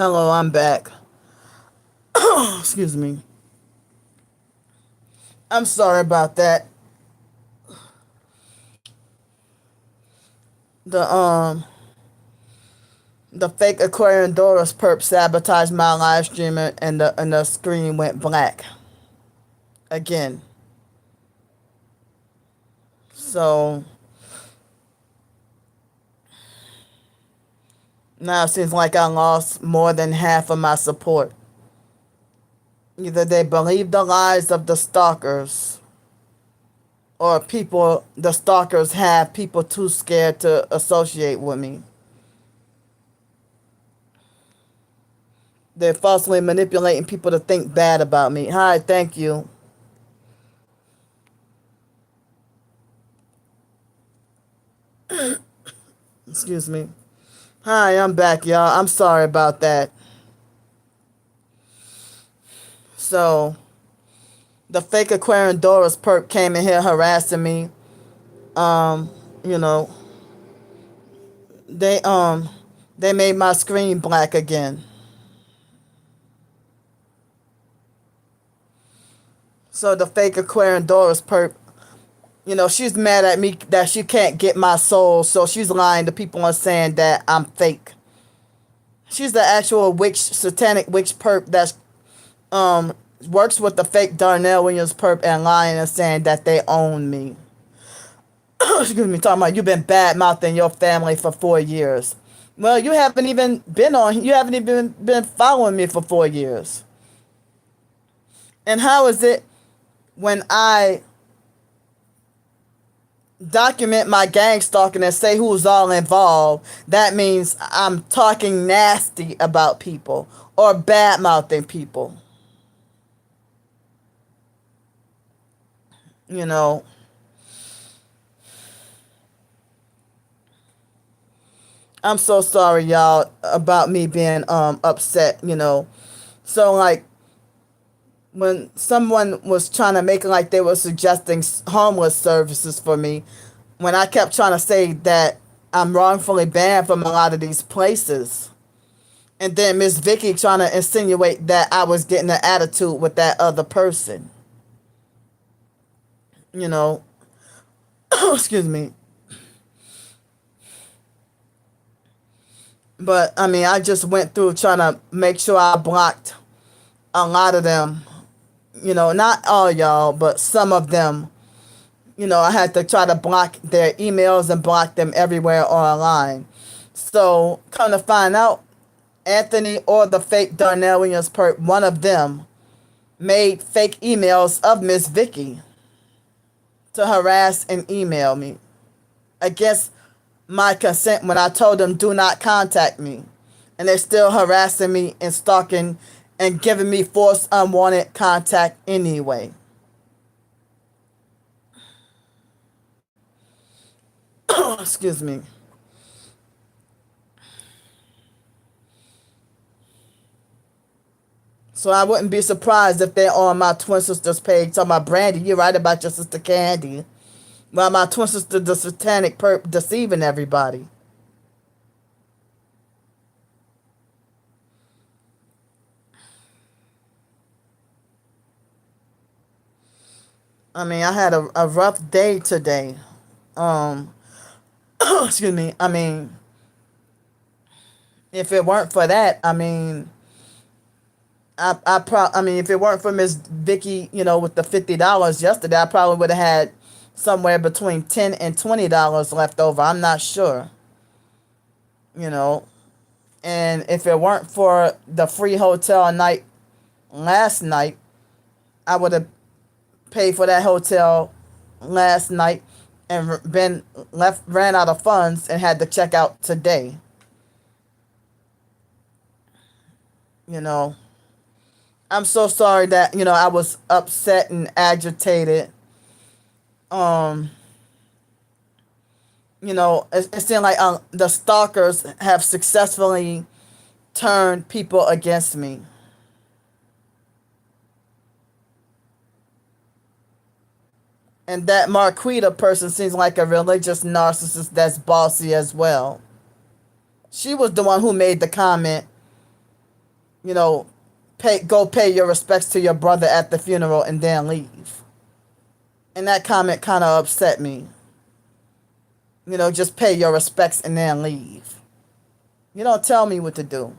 Hello, I'm back. Excuse me. I'm sorry about that. The the fake Aquarium Doris perp sabotaged my live stream and the screen went black again. So now it seems like I lost more than half of my support. Either they believe the lies of the stalkers, or the stalkers have people too scared to associate with me. They're falsely manipulating people to think bad about me. Hi, thank you. Excuse me. Hi, I'm back, y'all. I'm sorry about that. So, the fake Aquarium Doris perp came in here harassing me. Um, you know, they they made my screen black again. So the fake Aquarium Doris perp, she's mad at me that she can't get my soul, so she's lying to people and saying that I'm fake. She's the actual witch, satanic witch perp that's works with the fake Darnell Williams perp and lying and saying that they own me. Excuse me, talking about you've been bad mouthing your family for 4 years. Well, you haven't even been following me for 4 years. And how is it when I document my gang stalking and say who's all involved, that means I'm talking nasty about people or bad mouthing people? You know, I'm so sorry, y'all, about me being upset. So like when someone was trying to make it like they were suggesting homeless services for me, when I kept trying to say that I'm wrongfully banned from a lot of these places, and then Miss Vicky trying to insinuate that I was getting an attitude with that other person. You know, excuse me. But I mean, I just went through trying to make sure I blocked a lot of them. Not all y'all, but some of them. I had to try to block their emails and block them everywhere online. So, come to find out, Anthony or the fake Darnell Williams perp, one of them, made fake emails of Miss Vicky to harass and email me against my consent when I told them do not contact me. And they're still harassing me and stalking and giving me forced unwanted contact anyway. Excuse me. So I wouldn't be surprised if they're on my twin sister's page talking about Brandy, you're right about your sister Candy. While my twin sister, the satanic perp, deceiving everybody. I mean, I had a rough day today. Um, excuse me. I mean, if it weren't for that, I mean, I mean, if it weren't for Miss Vicky, with the $50 yesterday, I probably would have had somewhere between $10 and $20 left over. I'm not sure. You know, and if it weren't for the free hotel night last night, I would have paid for that hotel last night and ran out of funds and had to check out today. You know, I'm so sorry that I was upset and agitated. Um, it seemed like the stalkers have successfully turned people against me. And that Marquita person seems like a religious narcissist that's bossy as well. She was the one who made the comment you know, go pay your respects to your brother at the funeral and then leave. And that comment kind of upset me. You know, just pay your respects and then leave. You don't tell me what to do.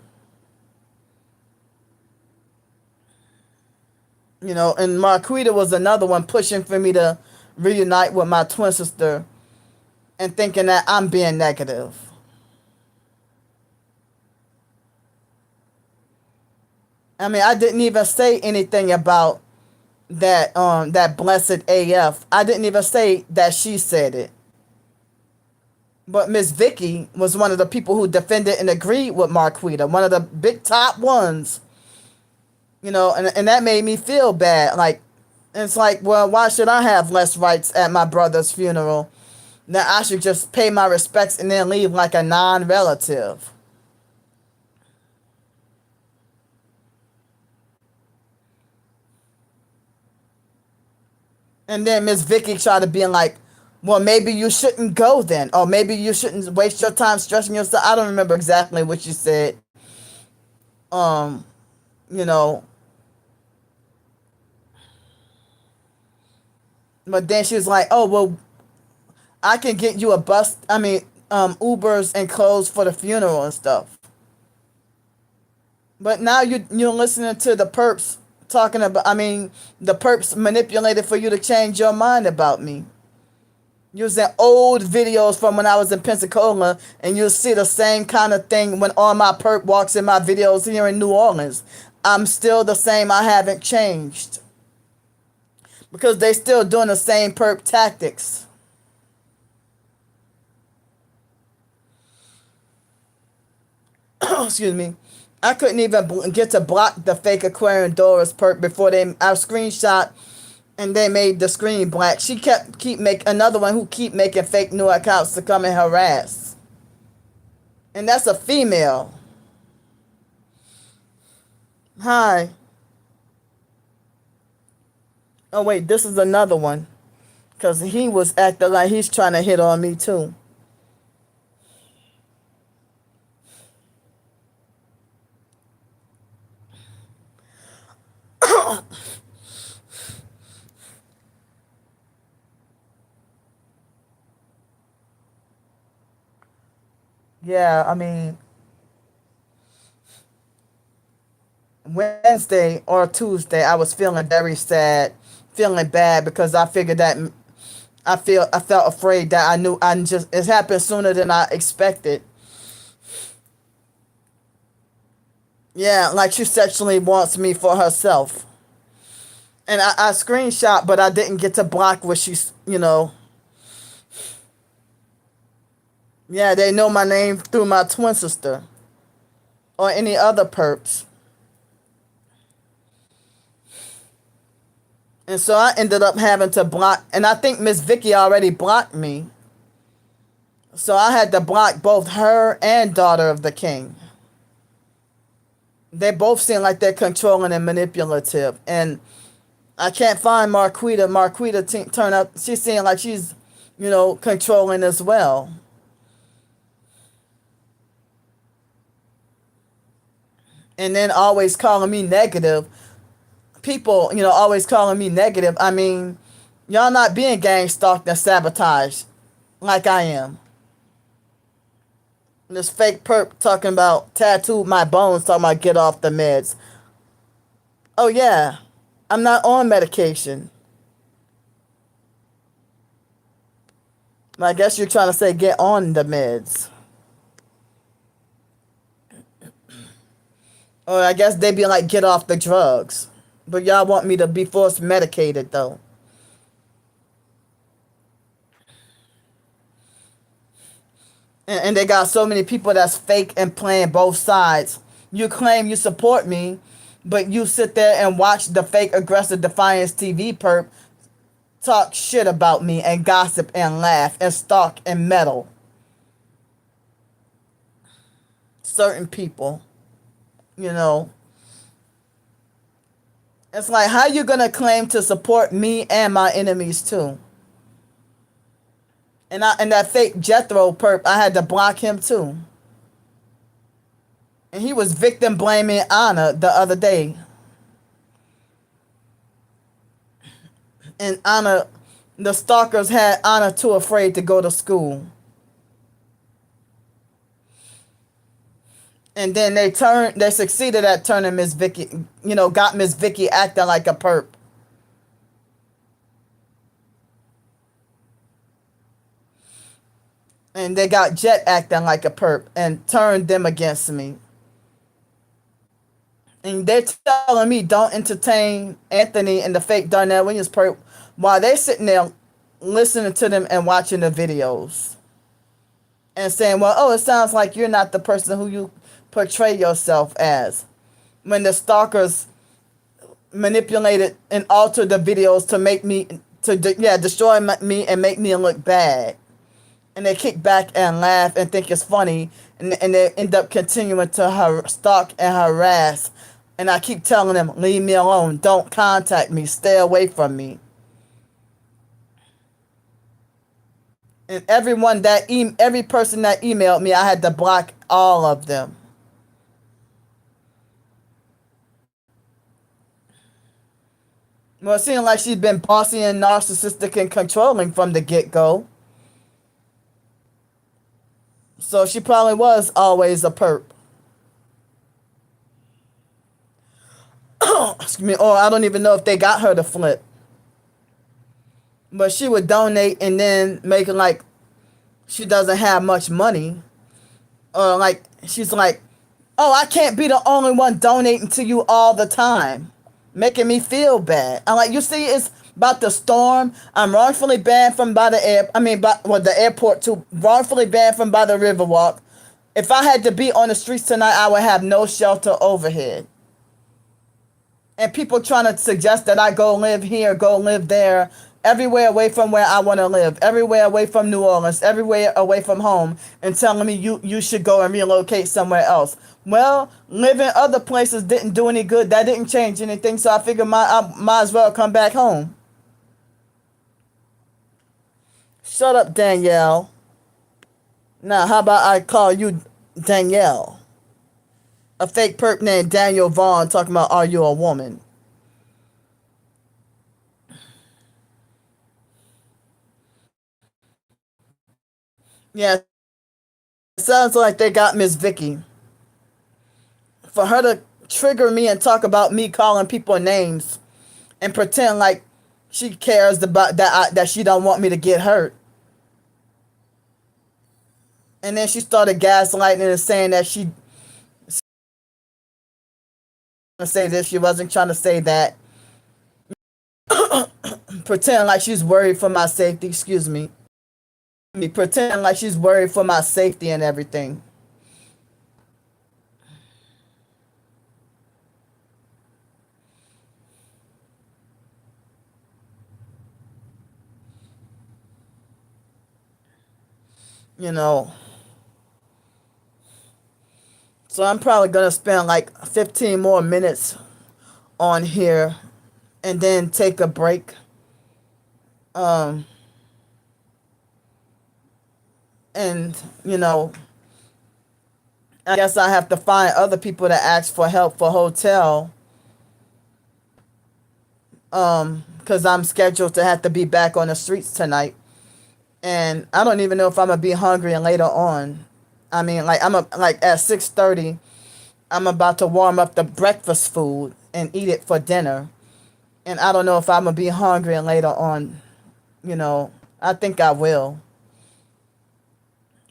You know, and Marquita was another one pushing for me to reunite with my twin sister and thinking that I'm being negative. I mean, I didn't even say anything about that blessed AF. I didn't even say that she said it. But Miss Vicky was one of the people who defended and agreed with Marquita, one of the big top ones. You know, and that made me feel bad. Like, it's like, well, why should I have less rights at my brother's funeral? Now I should just pay my respects and then leave like a non-relative. And then Miss Vicky tried to be like, well, maybe you shouldn't go then. Or maybe you shouldn't waste your time stressing yourself. I don't remember exactly what she said. You know. But then she was like, oh, well, I can get you a bus. I mean, Ubers and clothes for the funeral and stuff. But now you're listening to the perps talking about, I mean, the perps manipulated for you to change your mind about me. Using old videos from when I was in Pensacola, and you'll see the same kind of thing when all my perp walks in my videos here in New Orleans. I'm still the same. I haven't changed. Because they still doing the same perp tactics. Excuse me. I couldn't even get to block the fake Aquarium Doris perp before I screenshot and they made the screen black. She keep make another one who keep making fake new accounts to come and harass. And that's a female. Hi. Oh wait, this is another one. Cause he was acting like he's trying to hit on me too. Yeah, I mean, Wednesday or Tuesday, I was feeling very sad, feeling bad because I figured that I felt afraid that I knew it happened sooner than I expected. Yeah, like she sexually wants me for herself. And I screenshot, but I didn't get to block what she's, you know. Yeah, they know my name through my twin sister or any other perps. And so I ended up having to block, and I think Miss Vicky already blocked me. So I had to block both her and Daughter of the King. They both seem like they're controlling and manipulative. And I can't find Marquita. Marquita turn up, she seems like she's, you know, controlling as well. And then always calling me negative. People, you know, always calling me negative. I mean, y'all not being gang stalked and sabotaged like I am. This fake perp talking about tattooed my bones, talking about get off the meds. Oh yeah, I'm not on medication. I guess you're trying to say get on the meds. Or I guess they be like get off the drugs. But y'all want me to be forced medicated though. And they got so many people that's fake and playing both sides. You claim you support me, but you sit there and watch the fake aggressive Defiance TV perp talk shit about me and gossip and laugh and stalk and meddle. Certain people, you know. It's like, how you gonna claim to support me and my enemies too? And that fake Jethro perp, I had to block him too. And he was victim blaming Anna the other day. And Anna, the stalkers had Anna too afraid to go to school. And then they succeeded at turning Miss Vicky, got Miss Vicky acting like a perp. And they got Jet acting like a perp and turned them against me. And they're telling me don't entertain Anthony and the fake Darnell Williams perp while they're sitting there listening to them and watching the videos. And saying, well, oh, it sounds like you're not the person who you portray yourself as. When the stalkers manipulated and altered the videos to make me, destroy me and make me look bad. And they kick back and laugh and think it's funny. And they end up continuing to stalk and harass. And I keep telling them, leave me alone. Don't contact me. Stay away from me. And every person that emailed me, I had to block all of them. Well, it seems like she's been bossy and narcissistic and controlling from the get-go. So she probably was always a perp. Excuse me. Or I don't even know if they got her to flip. But she would donate and then make it like she doesn't have much money. Or like she's like, oh, I can't be the only one donating to you all the time. Making me feel bad. I'm like, you see, it's about the storm. I'm wrongfully banned from by the airport too. Wrongfully banned from by the Riverwalk. If I had to be on the streets tonight, I would have no shelter overhead. And people trying to suggest that I go live here, go live there, everywhere away from where I want to live, everywhere away from New Orleans, everywhere away from home, and telling me you should go and relocate somewhere else. Well, living other places didn't do any good. That didn't change anything, so I figured I might as well come back home. Shut up, Danielle. Now, how about I call you Danielle? A fake perp named Daniel Vaughn talking about, are you a woman? Yeah, it sounds like they got Miss Vicky. For her to trigger me and talk about me calling people names and pretend like she cares about that she don't want me to get hurt. And then she started gaslighting and saying that she say this, she wasn't trying to say that. Pretend like she's worried for my safety, excuse me. Pretend like she's worried for my safety and everything. So I'm probably going to spend like 15 more minutes on here and then take a break. And, I guess I have to find other people to ask for help for hotel. Because I'm scheduled to have to be back on the streets tonight. And I don't even know if I'm going to be hungry later on. I mean, like at 6:30, I'm about to warm up the breakfast food and eat it for dinner. And I don't know if I'm going to be hungry later on. I think I will.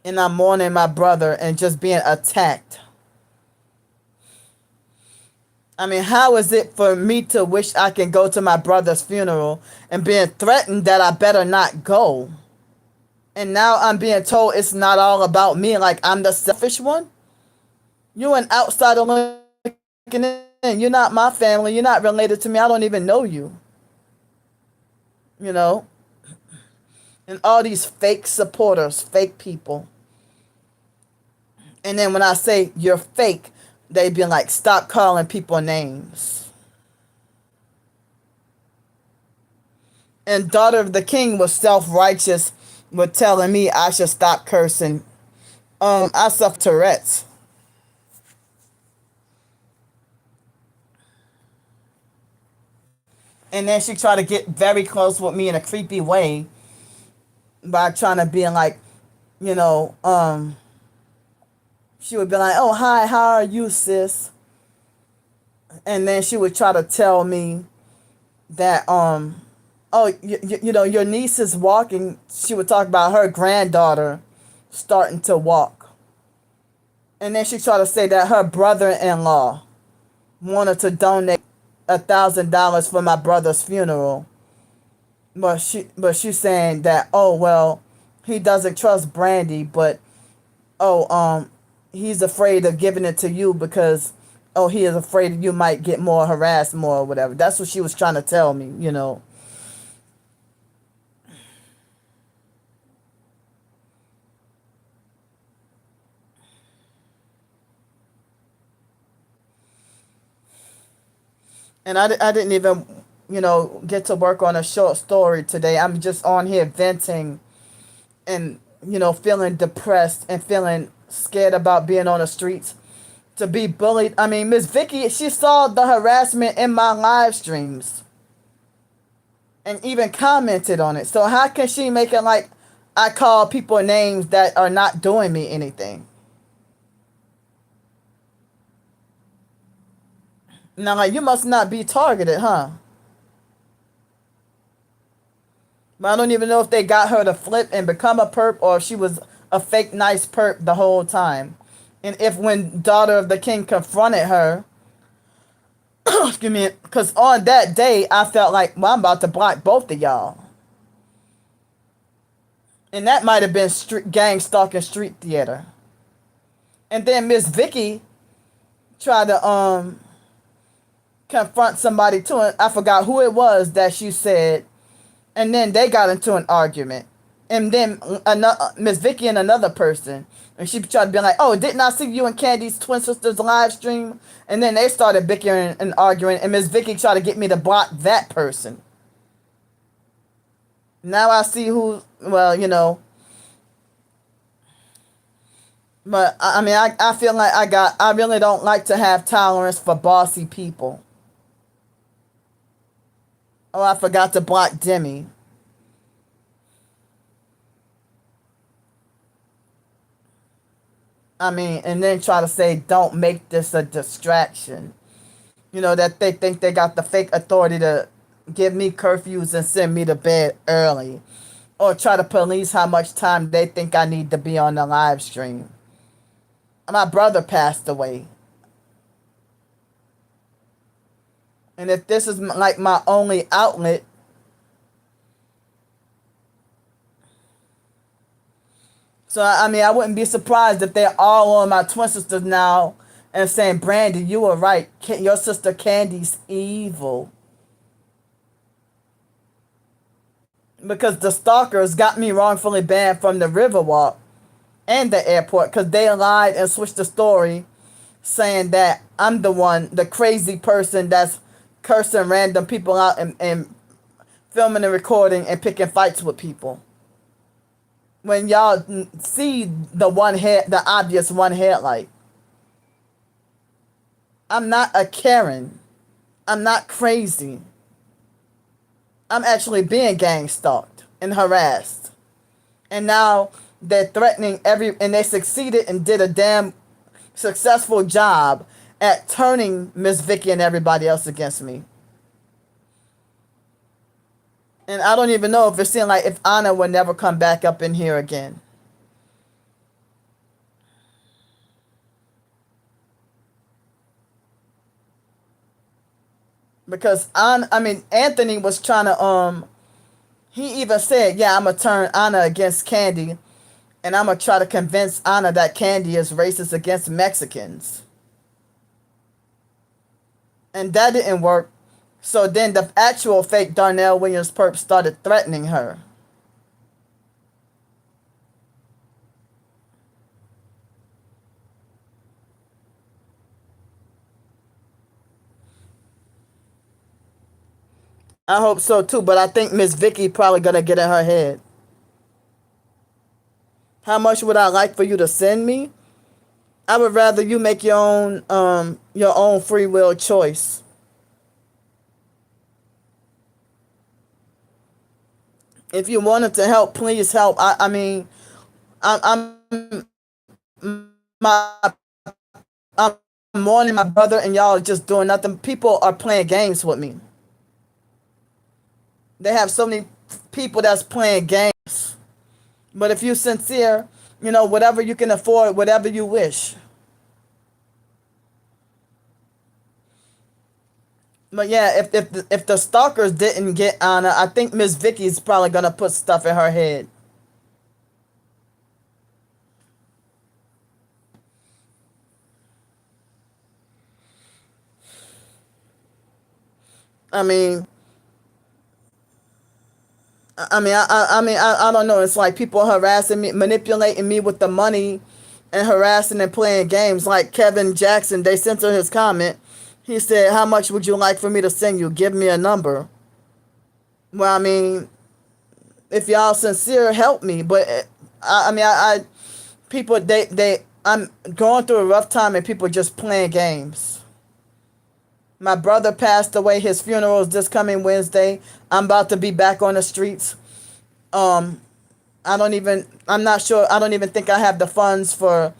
And I'm mourning my brother and just being attacked. I mean, how is it for me to wish I can go to my brother's funeral and being threatened that I better not go? And now I'm being told it's not all about me, like I'm the selfish one? You're an outsider looking in. You're not my family. You're not related to me. I don't even know you. And all these fake supporters, fake people. And then when I say you're fake, they be like, stop calling people names. And Daughter of the King was self-righteous with telling me I should stop cursing. I suffer Tourette's. And then she tried to get very close with me in a creepy way by trying to be like, you know, she would be like, "Oh, hi, how are you, sis?" And then she would try to tell me that, oh, you know, your niece is walking. She would talk about her granddaughter starting to walk. And then she tried to say that her brother-in-law wanted to donate $1,000 for my brother's funeral. But she's saying that, oh, well, he doesn't trust Brandy, but he's afraid of giving it to you because, oh, he is afraid you might get more harassed more or whatever. That's what she was trying to tell me, you know. And I didn't even, you know, get to work on a short story today. I'm just on here venting and, you know, feeling depressed and feeling scared about being on the streets to be bullied. I mean, Miss Vicky, she saw the harassment in my live streams and even commented on it. So how can she make it like I call people names that are not doing me anything? Now, like, you must not be targeted, huh? But I don't even know if they got her to flip and become a perp or if she was a fake nice perp the whole time. And if when Daughter of the King confronted her, excuse me, because on that day I felt like, well, I'm about to block both of y'all. And that might have been gang stalking street theater. And then Miss Vicky tried to confront somebody too. And I forgot who it was that she said. And then they got into an argument. And then Miss Vicky and another person. And she tried to be like, oh, didn't I see you and Candy's twin sisters live stream? And then they started bickering and arguing. And Miss Vicky tried to get me to block that person. Now I see who, well, you know. But I mean, I feel like I really don't like to have tolerance for bossy people. Oh, I forgot to block Demi. I mean, and then try to say, don't make this a distraction. You know, that they think they got the fake authority to give me curfews and send me to bed early. Or try to police how much time they think I need to be on the live stream. My brother passed away. And if this is like my only outlet, so I mean, I wouldn't be surprised if they're all on my twin sisters now and saying, Brandy, you were right. Your sister Candy's evil. Because the stalkers got me wrongfully banned from the Riverwalk and the airport because they lied and switched the story saying that I'm the one, the crazy person that's cursing random people out and filming and recording and picking fights with people. When y'all see the obvious one headlight. I'm not a Karen. I'm not crazy. I'm actually being gang stalked and harassed. And now they're threatening and they succeeded and did a damn successful job at turning Miss Vicky and everybody else against me. And I don't even know if it seemed like if Anna would never come back up in here again. Because Anthony was trying to he even said, yeah, I'm gonna turn Anna against Candy and I'm gonna try to convince Anna that Candy is racist against Mexicans. And that didn't work. So then the actual fake Darnell Williams perp started threatening her. I hope so too, but I think Miss Vicky probably gonna get in her head. How much would I like for you to send me? I would rather you make your own free will choice. If you wanted to help, please help. I mean, I'm my I'm mourning my brother, and y'all are just doing nothing. People are playing games with me. They have so many people that's playing games. But if you're sincere, whatever you can afford, whatever you wish. But yeah, if the stalkers didn't get Anna, I think Miss Vicky's probably gonna put stuff in her head. I mean, I don't know. It's like people harassing me, manipulating me with the money, and harassing and playing games. Like Kevin Jackson, they censored his comment. He said, "How much would you like for me to send you? Give me a number." Well, I mean, if y'all sincere, help me. But people, I'm going through a rough time, and people just playing games. My brother passed away. His funeral is this coming Wednesday. I'm about to be back on the streets. Um, I'm not sure. I don't even think I have the funds for,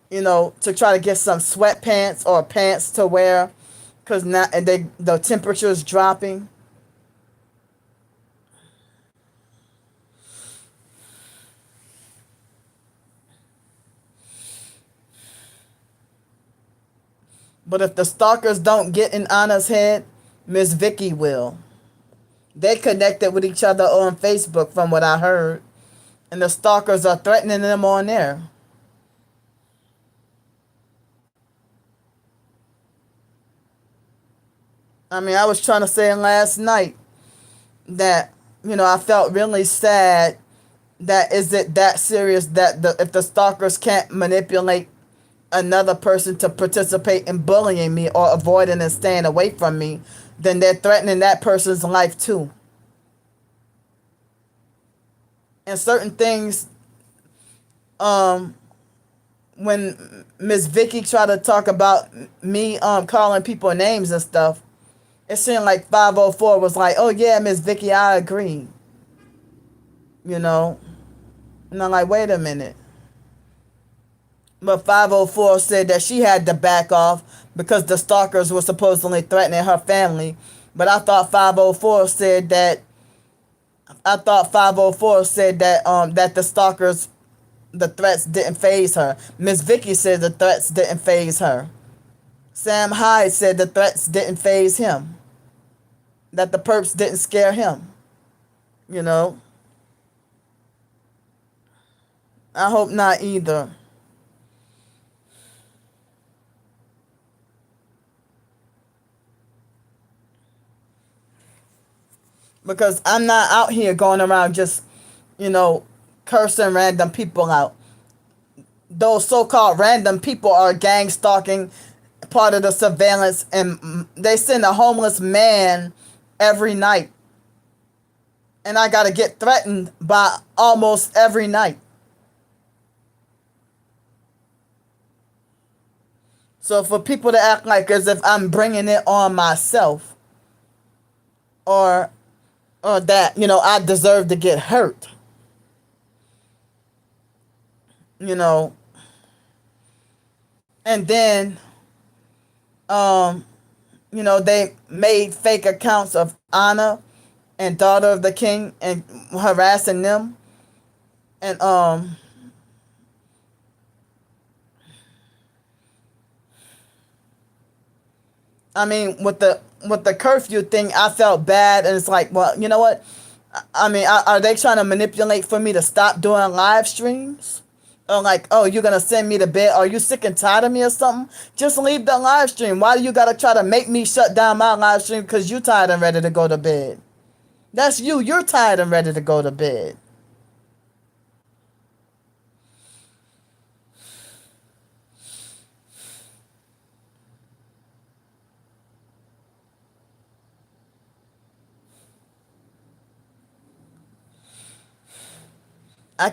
to try to get some sweatpants or pants to wear, because now the temperature is dropping. But if the stalkers don't get in Anna's head, Miss Vicky will. They connected with each other on Facebook, from what I heard, and the stalkers are threatening them on there. I mean, I was trying to say last night that I felt really sad. That is it that serious that if the stalkers can't manipulate another person to participate in bullying me or avoiding and staying away from me, then they're threatening that person's life too. And certain things, um, when Miss Vicky tried to talk about me calling people names and stuff, it seemed like 504 was like, "Oh yeah, Miss Vicky, I agree." You know, and I'm like, wait a minute. But 504 said that she had to back off because the stalkers were supposedly threatening her family. But I thought 504 said that the stalkers, the threats didn't phase her. Miss Vicky said the threats didn't phase her. Sam Hyde said the threats didn't phase him. That the perps didn't scare him. You know, I hope not either. Because I'm not out here going around just, you know, cursing random people out. Those so-called random people are gang stalking, part of the surveillance, and they send a homeless man every night. And I got to get threatened by almost every night. So for people to act like as if I'm bringing it on myself, or that, I deserve to get hurt, you know. And then, they made fake accounts of Anna and Daughter of the King and harassing them. And, I mean, with the curfew thing, I felt bad, and it's like, well, you know what? I mean, are they trying to manipulate for me to stop doing live streams? Or like, oh, you're gonna send me to bed? Are you sick and tired of me or something? Just leave the live stream. Why do you gotta try to make me shut down my live stream because you tired and ready to go to bed? That's you. You're tired and ready to go to bed.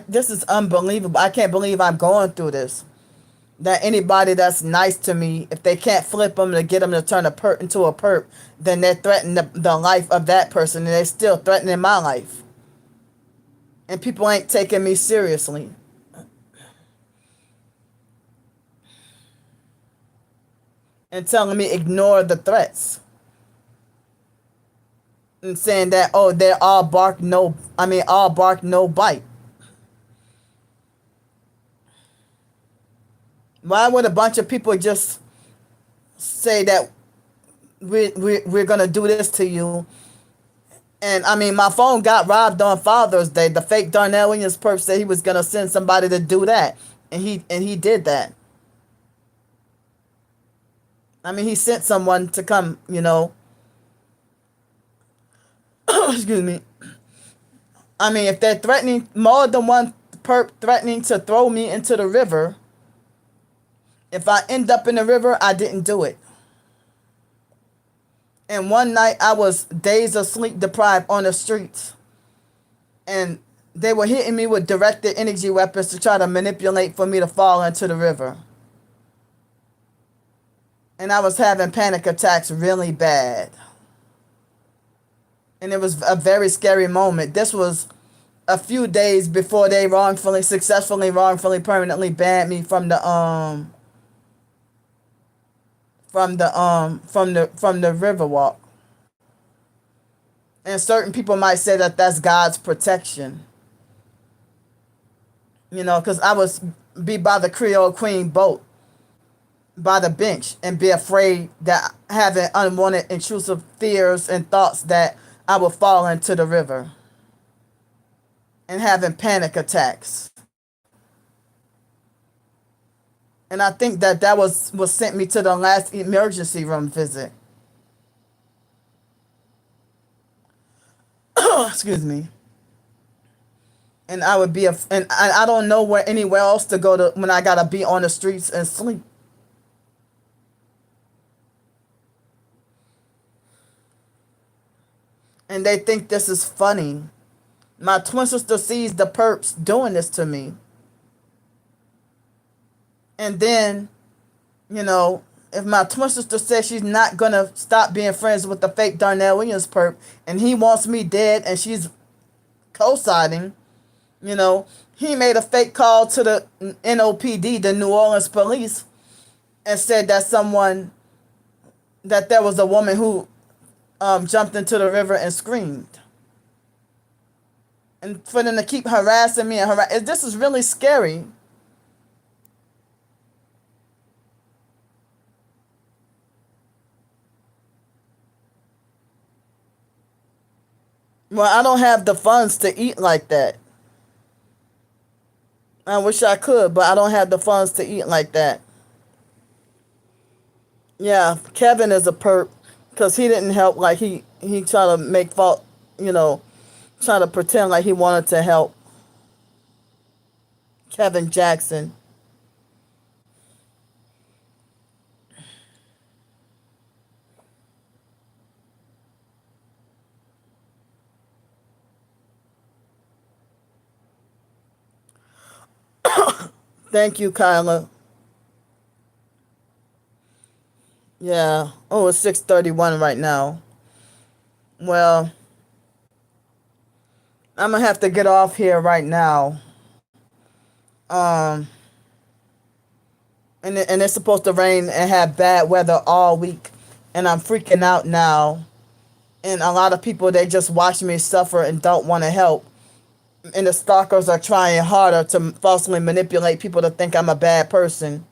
This is unbelievable. I can't believe I'm going through this. That anybody that's nice to me, if they can't flip them to get them to turn a perp into a perp, then they're threatening the life of that person, and they're still threatening my life. and people ain't taking me seriously. And telling me ignore the threats. And saying that, oh, they're all bark, all bark, no bite. Why would a bunch of people just say that we're going to do this to you? And my phone got robbed on Father's Day. The fake Darnell Williams perp said he was going to send somebody to do that. And he did that. He sent someone to come, excuse me. If they're threatening, more than one perp threatening to throw me into the river, if I end up in the river, I didn't do it. And one night I was days of sleep deprived on the streets. And they were hitting me with directed energy weapons to try to manipulate for me to fall into the river. And I was having panic attacks really bad. And it was a very scary moment. This was a few days before they successfully, permanently banned me from the Riverwalk. And certain people might say that that's God's protection. Because I was be by the Creole Queen boat, by the bench, and be afraid that having unwanted intrusive fears and thoughts that I would fall into the river, and having panic attacks. And I think that was sent me to the last emergency room visit. Excuse me. And I would be and I don't know anywhere else to go to when I gotta be on the streets and sleep. And they think this is funny. My twin sister sees the perps doing this to me. And then, if my twin sister says she's not going to stop being friends with the fake Darnell Williams perp, and he wants me dead, and she's co-signing, he made a fake call to the NOPD, the New Orleans police, and said that there was a woman who jumped into the river and screamed. And for them to keep harassing me this is really scary. Well, I don't have the funds to eat like that. I wish I could, but I don't have the funds to eat like that. Yeah, Kevin is a perp because he didn't help. Like he tried to make fault, try to pretend like he wanted to help. Kevin Jackson. Thank you, Kyla. Yeah. Oh, it's 6:31 right now. Well, I'm gonna have to get off here right now. And it's supposed to rain and have bad weather all week, and I'm freaking out now. And a lot of people, they just watch me suffer and don't want to help. And the stalkers are trying harder to falsely manipulate people to think I'm a bad person.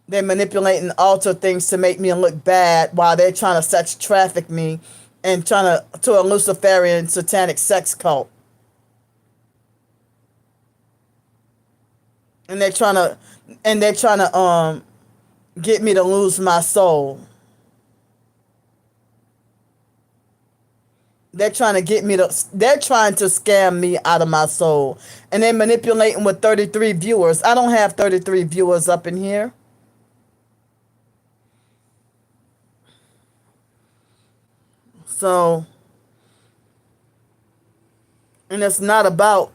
They're manipulating, alter things to make me look bad while they're trying to sex traffic me and trying to a Luciferian satanic sex cult. And they're trying to get me to lose my soul. They're trying to scam me out of my soul. And they're manipulating with 33 viewers. I don't have 33 viewers up in here. So, and it's not about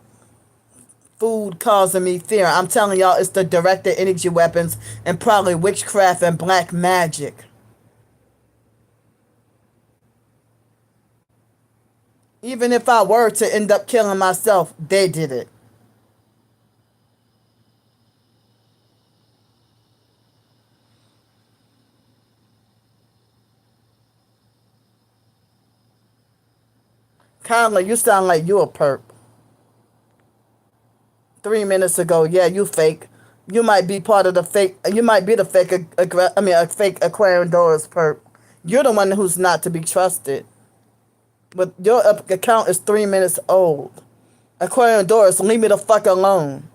food causing me fear. I'm telling y'all, it's the directed energy weapons and probably witchcraft and black magic. Even if I were to end up killing myself, they did it. Kindly, you sound like you a perp. 3 minutes ago, yeah, you fake. You might be part of the fake. You might be the fake. A fake Aquarium Doris perp. You're the one who's not to be trusted. But your account is 3 minutes old. Aquarium Doris, leave me the fuck alone.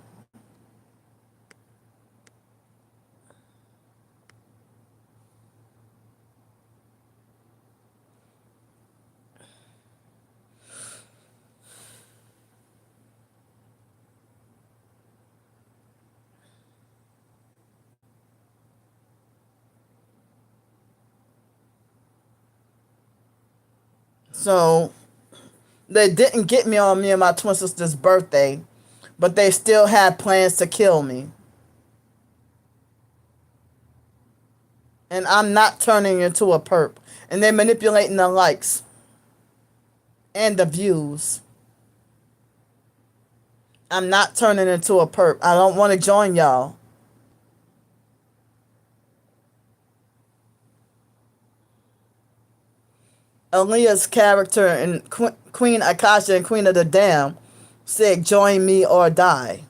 So they didn't get me on me and my twin sister's birthday, but they still had plans to kill me. And I'm not turning into a perp. And they're manipulating the likes and the views. I'm not turning into a perp. I don't want to join y'all. Aaliyah's character in Queen Akasha and Queen of the Dam said, join me or die.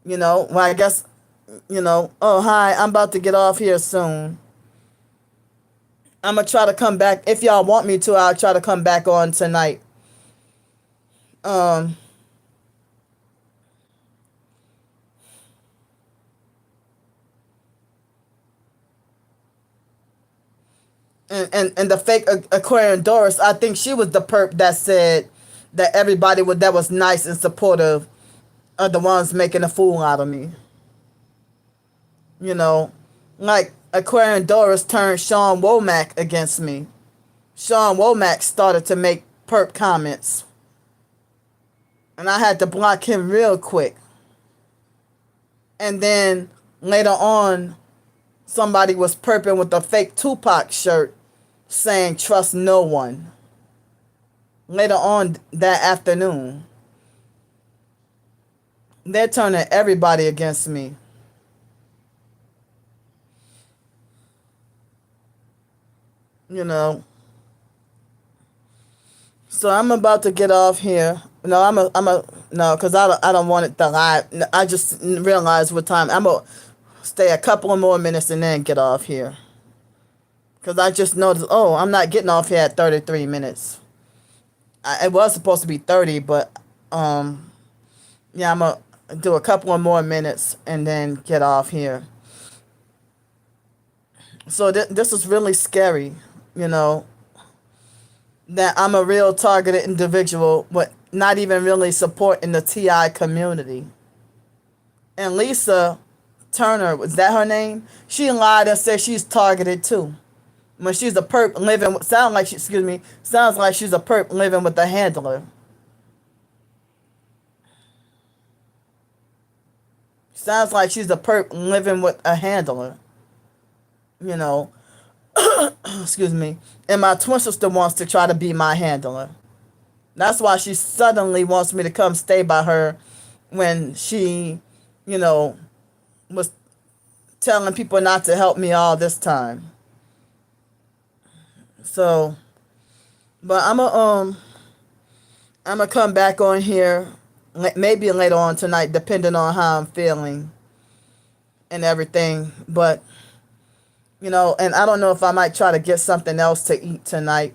Well, I guess, oh, hi, I'm about to get off here soon. I'm going to try to come back. If y'all want me to, I'll try to come back on tonight. And the fake Aquarian Doris, I think she was the perp that said that everybody that was nice and supportive are the ones making a fool out of me. Like Aquarian Doris turned Sean Womack against me. Sean Womack started to make perp comments. And I had to block him real quick. And then later on, somebody was perping with a fake Tupac shirt saying, trust no one. Later on that afternoon. They're turning everybody against me. So I'm about to get off here. No, no, because I don't want it to live. I just realized what time. I'm going to stay a couple of more minutes and then get off here. Because I just noticed, oh, I'm not getting off here at 33 minutes. It was supposed to be 30, but, yeah, I'm going to do a couple of more minutes and then get off here. So this is really scary, that I'm a real targeted individual, but not even really supporting the TI community. And Lisa Turner, was that her name? She lied and said she's targeted too. When she's a perp living, sounds like she's a perp living with a handler. Sounds like she's a perp living with a handler. Excuse me. And my twin sister wants to try to be my handler. That's why she suddenly wants me to come stay by her when she, was telling people not to help me all this time. So, but I'm gonna come back on here maybe later on tonight, depending on how I'm feeling and everything. But and I don't know if I might try to get something else to eat tonight.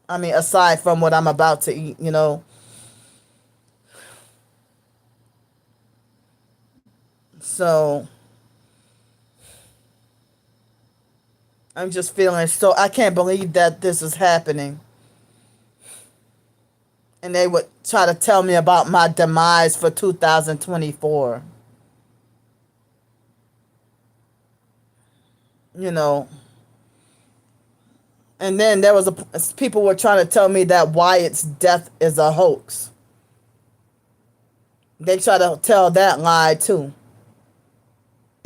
I mean, aside from what I'm about to eat, So, I'm just feeling so, I can't believe that this is happening. And they would try to tell me about my demise for 2024. And then there was people were trying to tell me that Wyatt's death is a hoax. They try to tell that lie too.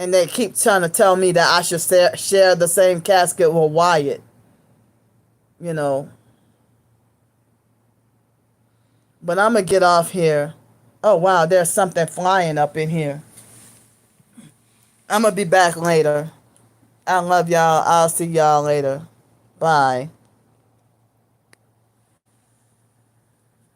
And they keep trying to tell me that I should share the same casket with Wyatt. But I'm going to get off here. Oh, wow, there's something flying up in here. I'm going to be back later. I love y'all. I'll see y'all later. Bye.